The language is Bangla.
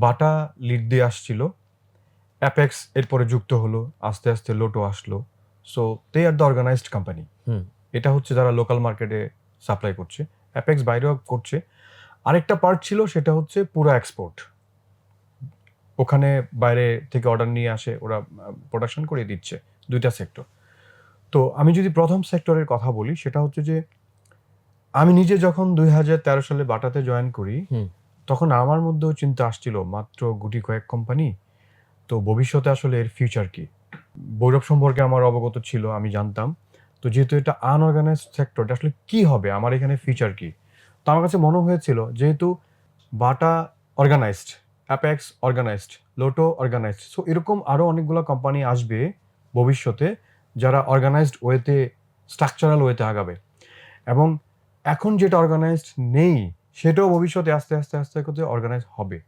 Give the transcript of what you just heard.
বাটা লিড দিয়ে আসছিল, অ্যাপেক্স এরপরে যুক্ত হলো, আস্তে আস্তে লোটো আসলো। So they are the organised company. এটা হচ্ছে যারা লোকাল মার্কেটে সাপ্লাই করছে, অ্যাপেক্স বাইরেও করছে। আরেকটা পার্ট ছিল, সেটা হচ্ছে পুরো এক্সপোর্ট। ওখানে বাইরে থেকে অর্ডার নিয়ে আসে, ওরা প্রোডাকশন করে দিচ্ছে। দুইটা সেক্টর। তো আমি যদি প্রথম সেক্টরের কথা বলি, সেটা হচ্ছে যে আমি নিজে যখন 2013 সালে বাটাতে জয়েন করি, তখন আমার মধ্যেও চিন্তা আসছিল মাত্র গুটি কয়েক কোম্পানি, তো ভবিষ্যতে আসলে এর ফিউচার কি। বৈরব সম্পর্কে আমার অবগত ছিল, আমি জানতাম। তো যেহেতু এটা আনঅর্গানাইজড সেক্টর, আসলে কি হবে, আমার এখানে ফিউচার কি। তো আমার কাছে মনে হয়েছিল, যেহেতু Bata organised, Apex organised, Lotto organised, so এরকম আরও অনেকগুলো কোম্পানি আসবে ভবিষ্যতে, যারা অর্গানাইজড ওয়েতে, স্ট্রাকচারাল ওয়েতে আগাবে। এবং এখন যেটা অর্গানাইজড নেই, সেটাও ভবিষ্যতে আস্তে আস্তে আস্তে করে অর্গানাইজ হবে।